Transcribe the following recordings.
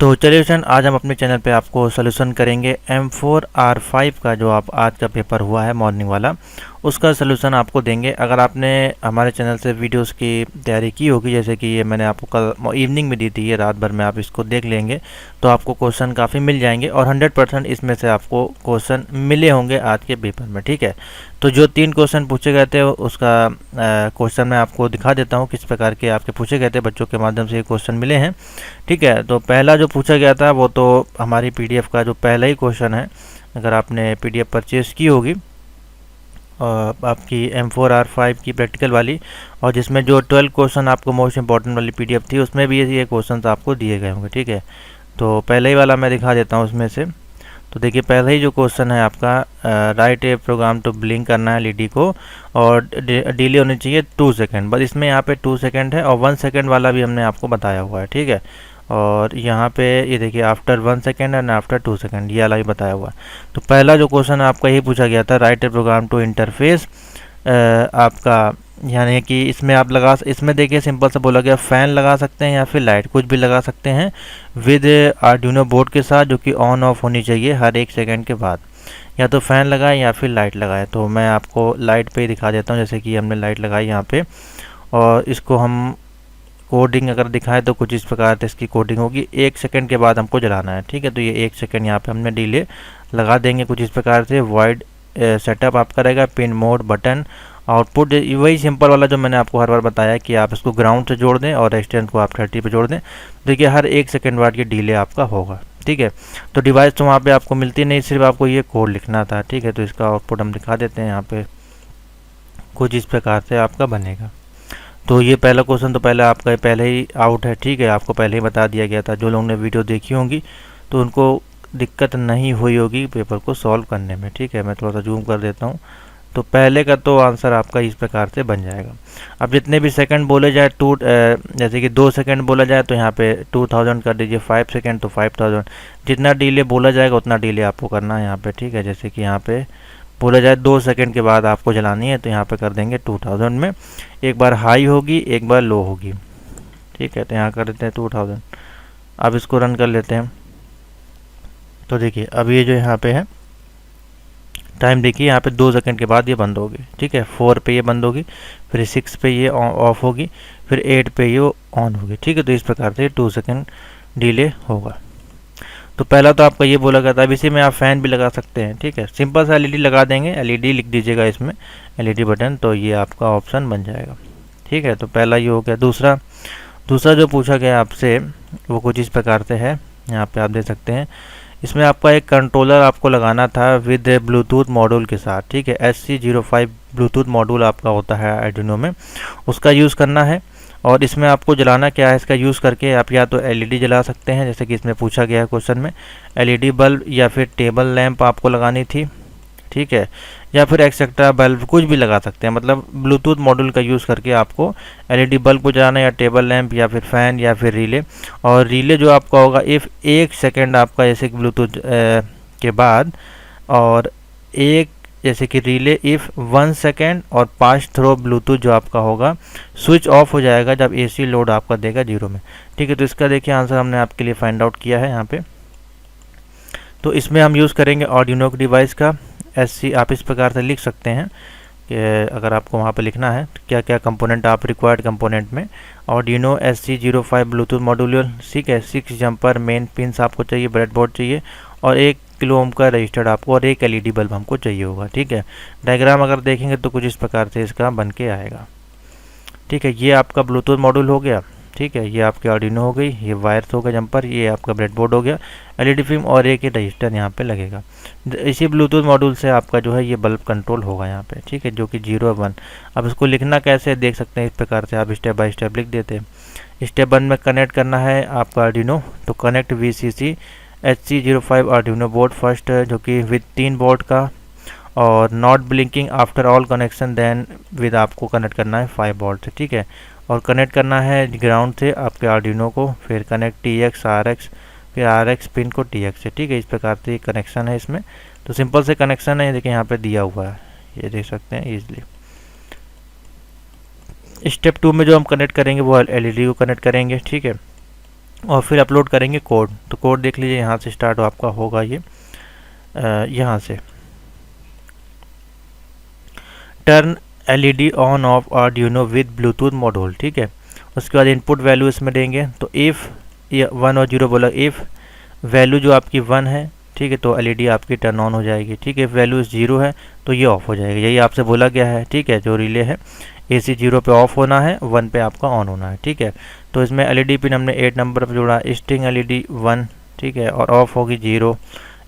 तो चलिए फ्रेंड, आज हम अपने चैनल पे आपको सोल्यूशन करेंगे M4R5 का, जो आप आज का पेपर हुआ है मॉर्निंग वाला, उसका सोल्यूशन आपको देंगे। अगर आपने हमारे चैनल से वीडियोस की तैयारी की होगी, जैसे कि ये मैंने आपको कल इवनिंग में दी थी, ये रात भर में आप इसको देख लेंगे तो आपको क्वेश्चन काफ़ी मिल जाएंगे और 100% इसमें से आपको क्वेश्चन मिले होंगे आज के पेपर में। ठीक है, तो जो 3 क्वेश्चन पूछे गए थे उसका क्वेश्चन मैं आपको दिखा देता हूँ किस प्रकार के आपके पूछे गए थे, बच्चों के माध्यम से ये क्वेश्चन मिले हैं। ठीक है, तो पहला जो पूछा गया था वो तो हमारी पीडीएफ का जो पहला ही क्वेश्चन है। अगर आपने पीडीएफ परचेज की होगी आपकी M4R5 की प्रैक्टिकल वाली, और जिसमें जो 12 क्वेश्चन आपको मोस्ट इंपॉर्टेंट वाली पीडीएफ थी, उसमें भी ये क्वेश्चन आपको दिए गए होंगे। ठीक है, तो पहले ही वाला मैं दिखा देता हूँ उसमें से। तो देखिए, पहला ही जो क्वेश्चन है आपका, write a program to blink करना है एलईडी को और डिले होनी चाहिए 2 सेकेंड। बस इसमें यहाँ पे 2 सेकेंड है और 1 सेकेंड वाला भी हमने आपको बताया हुआ है। ठीक है, और यहाँ पे ये देखिए after 1 second and after 2 second, ये वाला भी बताया हुआ है। तो पहला जो क्वेश्चन आपका यही पूछा गया था, write a program to interface आपका, यानी कि इसमें देखिए सिंपल सा बोला गया, फ़ैन लगा सकते हैं या फिर लाइट, कुछ भी लगा सकते हैं विद आर्डुइनो बोर्ड के साथ, जो कि ऑन ऑफ होनी चाहिए हर 1 सेकेंड के बाद। या तो फ़ैन लगाए या फिर लाइट लगाए। तो मैं आपको लाइट पे ही दिखा देता हूँ, जैसे कि हमने लाइट लगाई यहाँ पे, और इसको हम कोडिंग अगर दिखाएं तो कुछ इस प्रकार से इसकी कोडिंग होगी। 1 सेकेंड के बाद हमको जलाना है। ठीक है, तो ये 1 सेकेंड यहाँ पे हमने डिले लगा देंगे कुछ इस प्रकार से। वॉइड सेटअप आपका रहेगा, पिन मोड बटन आउटपुट, वही सिंपल वाला जो मैंने आपको हर बार बताया कि आप इसको ग्राउंड से जोड़ दें और रेजिस्टेंस को आप 30 पे जोड़ दें। देखिए हर 1 सेकेंड बाद ये डिले आपका होगा। ठीक है, तो डिवाइस तो वहाँ पे आपको मिलती नहीं, सिर्फ आपको ये कोड लिखना था। ठीक है, तो इसका आउटपुट हम दिखा देते हैं यहाँ पे, कुछ इस प्रकार से आपका बनेगा। तो ये पहला क्वेश्चन तो पहले ही आउट है। ठीक है, आपको पहले ही बता दिया गया था। जो लोगों ने वीडियो देखी होंगी तो उनको दिक्कत नहीं हुई होगी पेपर को सॉल्व करने में। ठीक है, मैं थोड़ा सा जूम कर देता हूँ। तो पहले का तो आंसर आपका इस प्रकार से बन जाएगा। अब जितने भी सेकंड बोले जाए, जैसे कि 2 सेकंड बोला जाए तो यहाँ पे 2000 कर दीजिए, 5 सेकंड तो 5000। जितना डिले बोला जाएगा उतना डिले आपको करना है यहाँ पे। ठीक है, जैसे कि यहाँ पे बोला जाए 2 सेकंड के बाद आपको जलानी है, तो यहाँ पे कर देंगे 2000 में। एक बार हाई होगी, एक बार लो होगी। ठीक है, तो यहाँ कर देते हैं 2000। अब इसको रन कर लेते हैं। तो देखिए अब ये जो यहाँ पे है टाइम, देखिए यहाँ पे 2 सेकंड के बाद ये बंद होगी। ठीक है, 4 पे ये बंद होगी, फिर 6 पे ये ऑफ होगी, फिर 8 पे ये ऑन होगी। ठीक है, तो इस प्रकार से 2 सेकंड डिले होगा। तो पहला तो आपका ये बोला गया था। अब इसी में आप फ़ैन भी लगा सकते हैं। ठीक है, सिंपल सा एलईडी लगा देंगे, एलईडी लिख दीजिएगा इसमें, एलईडी बटन, तो ये आपका ऑप्शन बन जाएगा। ठीक है, तो पहला ये हो गया। दूसरा जो पूछा गया आपसे वो कुछ इस प्रकार से है, यहाँ पे आप देख सकते हैं। इसमें आपका एक कंट्रोलर आपको लगाना था विद ब्लूटूथ मॉड्यूल के साथ। ठीक है, SC05 ब्लूटूथ मॉड्यूल आपका होता है आर्डुइनो में, उसका यूज़ करना है। और इसमें आपको जलाना क्या है, इसका यूज़ करके आप या तो एलईडी जला सकते हैं, जैसे कि इसमें पूछा गया है क्वेश्चन में, एलईडी बल्ब या फिर टेबल लैंप आपको लगानी थी। ठीक है, या फिर एक्सेट्रा बल्ब, कुछ भी लगा सकते हैं। मतलब ब्लूटूथ मॉड्यूल का यूज़ करके आपको एलईडी बल्ब को जलाना, या टेबल लैंप, या फिर फ़ैन, या फिर रिले। और रिले जो आपका होगा, इफ़ 1 सेकेंड आपका जैसे कि ब्लूटूथ के बाद, और एक जैसे कि रिले इफ़ 1 सेकेंड और 5 थ्रो ब्लूटूथ जो आपका होगा स्विच ऑफ हो जाएगा जब एसी लोड आपका देगा 0 में। ठीक है, तो इसका देखिए आंसर हमने आपके लिए फाइंड आउट किया है यहाँ पे। तो इसमें हम यूज़ करेंगे आर्डुइनो डिवाइस का SC। आप इस प्रकार से लिख सकते हैं कि अगर आपको वहाँ पे लिखना है क्या क्या कंपोनेंट आप रिक्वायर्ड कंपोनेंट में, आर्डुइनो SC05 ब्लूटूथ मॉड्यूल। ठीक है, 6 जंपर मेन पिन्स आपको चाहिए, ब्रेडबोर्ड चाहिए, और 1 किलो ओम का रजिस्टर्ड आपको, और 1 एलईडी बल्ब हमको चाहिए होगा। ठीक है, डायग्राम अगर देखेंगे तो कुछ इस प्रकार से इसका बन के आएगा। ठीक है, ये आपका ब्लूटूथ मॉड्यूल हो गया। ठीक है, ये आपकी आर्डुइनो हो गई, ये वायर्स हो गया जंपर, ये आपका ब्रेडबोर्ड हो गया, एलईडी फिल्म, और एक रजिस्टर यहाँ पे लगेगा। इसी ब्लूटूथ मॉड्यूल से आपका जो है ये बल्ब कंट्रोल होगा यहाँ पे। ठीक है, जो कि 0 और 1। अब इसको लिखना कैसे देख सकते हैं, इस प्रकार से आप स्टेप बाय स्टेप लिख देते हैं। स्टेप 1 में कनेक्ट करना है आपका आर्डुइनो, तो connect VCC SC05 Arduino board first, जो कि विद 3 बोर्ड का, और not blinking after all connection, then with आपको कनेक्ट करना है 5 बोर्ड से। ठीक है, और कनेक्ट करना है ग्राउंड से आपके आर्डुइनो को, फिर कनेक्ट TX RX, फिर RX पिन को TX से। ठीक है, इस प्रकार से कनेक्शन है इसमें। तो सिंपल से कनेक्शन है, देखिए यहाँ पे दिया हुआ है, ये देख सकते हैं इजीली। स्टेप 2 में जो हम कनेक्ट करेंगे वो एलईडी को कनेक्ट करेंगे। ठीक है, और फिर अपलोड करेंगे कोड। तो कोड देख लीजिए, यहाँ से स्टार्ट आपका होगा ये, यहाँ से turn LED on off Arduino with Bluetooth module, ठीक है। उसके बाद इनपुट वैल्यू इसमें देंगे, तो इफ़ ये 1 और 0 बोला, इफ़ वैल्यू जो आपकी 1 है, ठीक है, तो एलईडी आपकी टर्न ऑन हो जाएगी, ठीक है। वैल्यू 0 है तो ये ऑफ हो जाएगी, यही आपसे बोला गया है, ठीक है। जो रिले है AC 0 पे ऑफ होना है, 1 पे आपका ऑन होना है, ठीक है। तो इसमें एलईडी पिन हमने 8 नंबर पर जोड़ा, स्ट्रिंग एलईडी 1, ठीक है, और ऑफ होगी 0।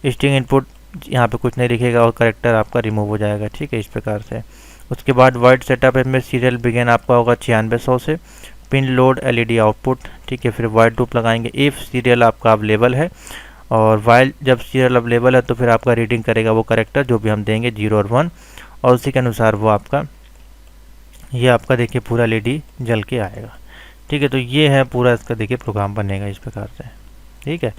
स्ट्रिंग इनपुट यहाँ पे कुछ नहीं लिखेगा और करेक्टर आपका रिमूव हो जाएगा, ठीक है, इस प्रकार से। उसके बाद वर्ड सेटअप में सीरियल बिगिन आपका होगा 9600 से, पिन लोड एलईडी आउटपुट, ठीक है। फिर वाइड लूप लगाएंगे इफ़ सीरियल आपका अवेलेबल है, और वाइल जब सीरियल अवेलेबल है तो फिर आपका रीडिंग करेगा वो करेक्टर जो भी हम देंगे 0 और 1, और उसी के अनुसार वो आपका ये आपका देखिए पूरा एलईडी जल के आएगा, ठीक है। तो ये है पूरा इसका देखिए प्रोग्राम बनेगा इस प्रकार से, ठीक है।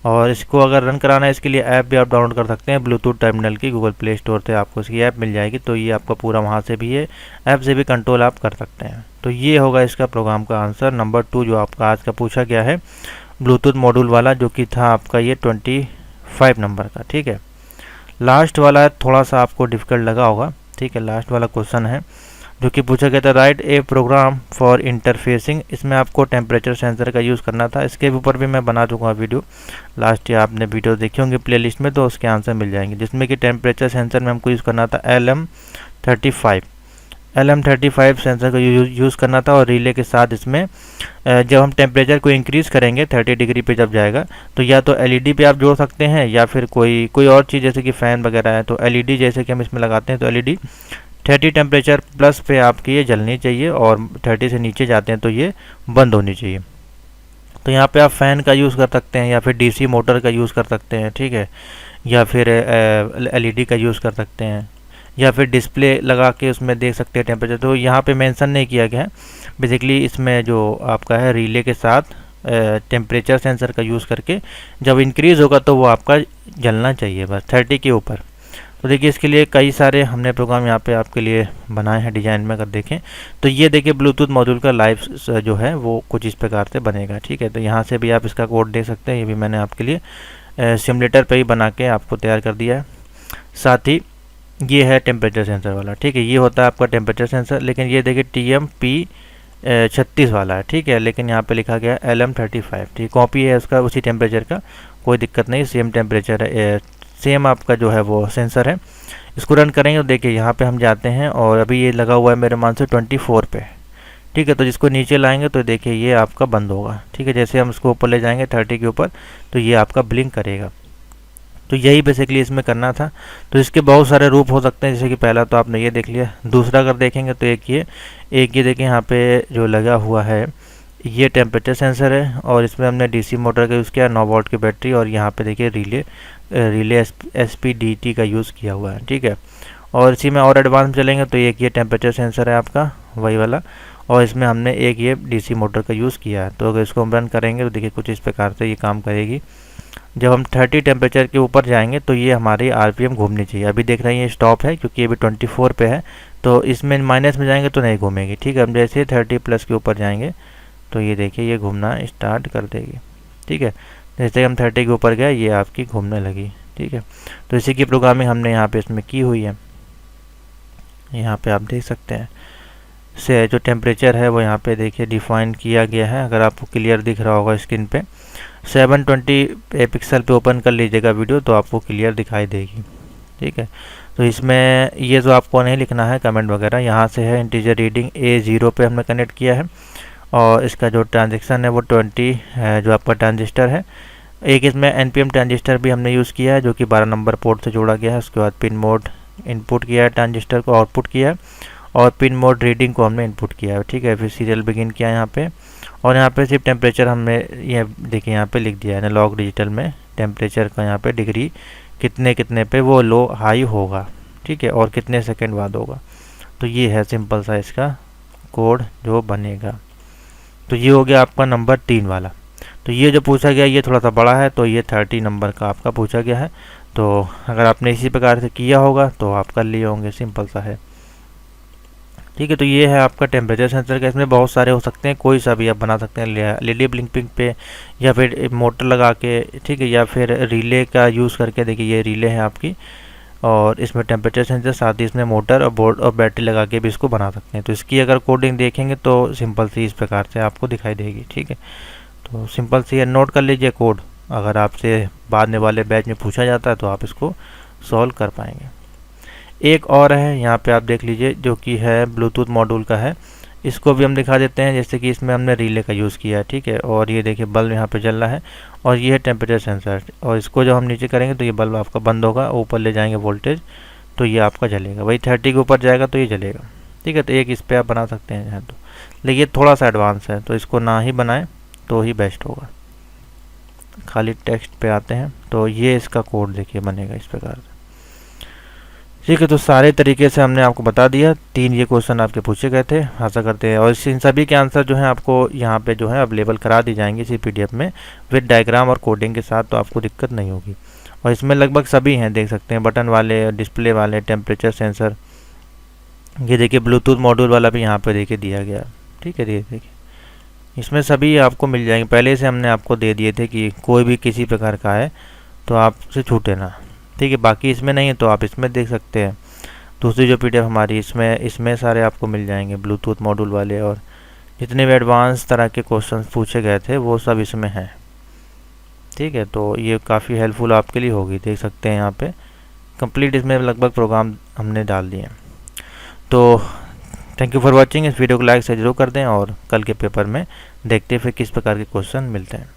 और इसको अगर रन कराना है इसके लिए ऐप भी आप डाउनलोड कर सकते हैं ब्लूटूथ टर्मिनल की, गूगल प्ले स्टोर से आपको इसकी ऐप मिल जाएगी। तो ये आपका पूरा वहाँ से भी है, ऐप से भी कंट्रोल आप कर सकते हैं। तो ये होगा इसका प्रोग्राम का आंसर। नंबर 2 जो आपका आज का पूछा गया है ब्लूटूथ मॉड्यूल वाला, जो कि था आपका ये 25 नंबर का, ठीक है। लास्ट वाला थोड़ा सा आपको डिफिकल्ट लगा होगा, ठीक है। लास्ट वाला क्वेश्चन है जो कि पूछा गया था, write a program for interfacing. इसमें आपको टेम्परेचर सेंसर का यूज़ करना था। इसके ऊपर भी मैं बना चुका हूँ वीडियो, लास्ट ईयर आपने वीडियो देखी होंगी प्लेलिस्ट में, तो उसके आंसर मिल जाएंगे। जिसमें कि टेम्परेचर सेंसर में हमको यूज़ करना था LM35 सेंसर का यूज़ करना था। और रिले के साथ इसमें जब हम टेम्परेचर को इंक्रीज़ करेंगे 30 डिग्री पे जब जाएगा, तो या तो एलईडी पे आप जोड़ सकते हैं या फिर कोई और चीज़ जैसे कि फ़ैन वगैरह है। तो एलईडी जैसे कि हम इसमें लगाते हैं, तो एलईडी 30 टेम्परेचर प्लस पे आपकी ये जलनी चाहिए, और 30 से नीचे जाते हैं तो ये बंद होनी चाहिए। तो यहाँ पे आप फ़ैन का यूज़ कर सकते हैं, या फिर डीसी मोटर का यूज़ कर सकते हैं, ठीक है, या फिर एलईडी का यूज़ कर सकते हैं, या फिर डिस्प्ले लगा के उसमें देख सकते हैं टेम्परेचर। तो यहाँ पे मेंशन नहीं किया गया है। बेसिकली इसमें जो आपका है रिले के साथ टेम्परेचर सेंसर का यूज़ करके जब इंक्रीज़ होगा तो वो आपका जलना चाहिए बस 30 के ऊपर। तो देखिए इसके लिए कई सारे हमने प्रोग्राम यहाँ पे आपके लिए बनाए हैं डिजाइन में, अगर देखें तो ये देखिए ब्लूटूथ मॉड्यूल का लाइव जो है वो कुछ इस प्रकार से बनेगा, ठीक है। तो यहाँ से भी आप इसका कोड देख सकते हैं, ये भी मैंने आपके लिए सिमुलेटर पे ही बना के आपको तैयार कर दिया है। साथ ही ये है टेम्परेचर सेंसर वाला, ठीक है, ये होता है आपका टेम्परेचर सेंसर। लेकिन ये देखिए TMP 36 वाला है, ठीक है, लेकिन यहाँ पे लिखा गया LM35, ठीक, कॉपी है उसका उसी टेम्परेचर का, कोई दिक्कत नहीं, सेम टेम्परेचर है, सेम आपका जो है वो सेंसर है। इसको रन करेंगे तो देखिए यहाँ पे हम जाते हैं, और अभी ये लगा हुआ है मेरे मान से 24 पे, ठीक है। तो जिसको नीचे लाएंगे तो देखिए ये आपका बंद होगा, ठीक है। जैसे हम इसको ऊपर ले जाएंगे 30 के ऊपर तो ये आपका ब्लिंक करेगा। तो यही बेसिकली इसमें करना था। तो इसके बहुत सारे रूप हो सकते हैं, जैसे कि पहला तो आपने ये देख लिया। दूसरा अगर देखेंगे तो एक ये देखिए यहाँ पे जो लगा हुआ है ये टेम्परेचर सेंसर है, और इसमें हमने डीसी मोटर का यूज़ किया, 9 वोल्ट की बैटरी, और यहाँ पे देखिए रिले SPDT का यूज़ किया हुआ है, ठीक है। और इसी में और एडवांस चलेंगे तो एक ये टेम्परेचर सेंसर है आपका वही वाला, और इसमें हमने एक ये डीसी मोटर का यूज़ किया है। तो अगर इसको हम रन करेंगे तो देखिए कुछ इस प्रकार से ये काम करेगी। जब हम 30 टेम्परेचर के ऊपर जाएंगे तो ये हमारी RPM घूमनी चाहिए। अभी देख रहे हैं ये स्टॉप है क्योंकि ये भी 24 पे है, तो इसमें माइनस में जाएंगे तो नहीं घूमेगी, ठीक है। हम जैसे 30 प्लस के ऊपर जाएंगे तो ये देखिए ये घूमना स्टार्ट कर देगी, ठीक है। जैसे हम 30 के ऊपर गए ये आपकी घूमने लगी, ठीक है। तो इसी की प्रोग्रामिंग हमने यहाँ पे इसमें की हुई है। यहाँ पे आप देख सकते हैं से जो टेम्परेचर है वो यहाँ पे देखिए डिफाइन किया गया है। अगर आपको क्लियर दिख रहा होगा स्क्रीन पे 720 पिक्सल पे ओपन कर लीजिएगा वीडियो तो आपको क्लियर दिखाई देगी, ठीक है। तो इसमें ये जो आपको नहीं लिखना है कमेंट वगैरह, यहाँ से है इंटीजर रीडिंग A0 पे हमने कनेक्ट किया है, और इसका जो ट्रांजेक्शन है वो 20 है जो आपका ट्रांजिस्टर है। एक इसमें NPN ट्रांजिस्टर भी हमने यूज़ किया है जो कि 12 नंबर पोर्ट से जोड़ा गया है। उसके बाद पिन मोड इनपुट किया है, ट्रांजिस्टर को आउटपुट किया है, और पिन मोड रीडिंग को हमने इनपुट किया है, ठीक है। फिर सीरियल बिगिन किया यहाँ पे, और यहाँ पे सिर्फ टेम्परेचर हमने ये देखिए यहाँ पे लिख दिया है एनालॉग डिजिटल में टेम्परेचर का यहाँ पे डिग्री कितने पे वो लो हाई होगा, ठीक है, और कितने सेकंड बाद होगा। तो ये है सिंपल सा इसका कोड जो बनेगा। तो ये हो गया आपका नंबर 3 वाला। तो ये जो पूछा गया ये थोड़ा सा बड़ा है, तो ये 30 नंबर का आपका पूछा गया है। तो अगर आपने इसी प्रकार से किया होगा तो आप कर लिए होंगे, सिंपल सा है। ठीक है। तो ये है आपका टेम्परेचर सेंसर का। इसमें बहुत सारे हो सकते हैं, कोई सा भी आप बना सकते हैं एलईडी ब्लिंकिंग पे, या फिर मोटर लगा के, ठीक है, या फिर रिले का यूज़ करके। देखिए ये रिले है आपकी, और इसमें टेम्परेचर सेंसर, साथ ही इसमें मोटर और बोर्ड और बैटरी लगा के भी इसको बना सकते हैं। तो इसकी अगर कोडिंग देखेंगे तो सिंपल सी इस प्रकार से आपको दिखाई देगी। ठीक है, तो सिंपल सी है, नोट कर लीजिए कोड। अगर आपसे बाद में वाले बैच में पूछा जाता है तो आप इसको सॉल्व कर पाएंगे। एक और है यहाँ पे आप देख लीजिए, जो कि है ब्लूटूथ मॉड्यूल का है। इसको भी हम दिखा देते हैं। जैसे कि इसमें हमने रिले का यूज़ किया है, ठीक है, और ये देखिए बल्ब यहाँ पे जल रहा है, और ये है टेम्परेचर सेंसर। और इसको जब हम नीचे करेंगे तो ये बल्ब आपका बंद होगा, ऊपर ले जाएंगे वोल्टेज तो ये आपका जलेगा। वही 30 के ऊपर जाएगा तो ये जलेगा। ठीक है, तो एक इस पर आप बना सकते हैं यहाँ। तो लेकिन ये थोड़ा सा एडवांस है, तो इसको ना ही बनाएं तो ही बेस्ट होगा। खाली टेक्स्ट पे आते हैं, तो ये इसका कोड देखिए बनेगा इस प्रकार से। ठीक है, तो सारे तरीके से हमने आपको बता दिया। 3 ये क्वेश्चन आपके पूछे गए थे, आशा करते हैं। और इन सभी के आंसर जो है आपको यहाँ पे जो है अवेलेबल करा दी जाएंगे इसी पीडीएफ में, विद डायग्राम और कोडिंग के साथ, तो आपको दिक्कत नहीं होगी। और इसमें लगभग सभी हैं, देख सकते हैं, बटन वाले, डिस्प्ले वाले, टेम्परेचर सेंसर। ये देखिए ब्लूटूथ मॉड्यूल वाला भी यहाँ पे देखिए दिया गया। ठीक है, देखिए इसमें सभी आपको मिल जाएंगे। पहले से हमने आपको दे दिए थे कि कोई भी किसी प्रकार का है तो आपसे छूटे ना। ठीक है, बाकी इसमें नहीं है तो आप इसमें देख सकते हैं। दूसरी जो पीडीएफ हमारी, इसमें सारे आपको मिल जाएंगे ब्लूटूथ मॉड्यूल वाले, और जितने भी एडवांस तरह के क्वेश्चन पूछे गए थे वो सब इसमें हैं। ठीक है, तो ये काफ़ी हेल्पफुल आपके लिए होगी। देख सकते हैं यहाँ पे कंप्लीट इसमें लगभग प्रोग्राम हमने डाल दिए। तो थैंक यू फॉर वॉचिंग। इस वीडियो को लाइक से जरूर कर दें, और कल के पेपर में देखते हैं फिर किस प्रकार के क्वेश्चन मिलते हैं।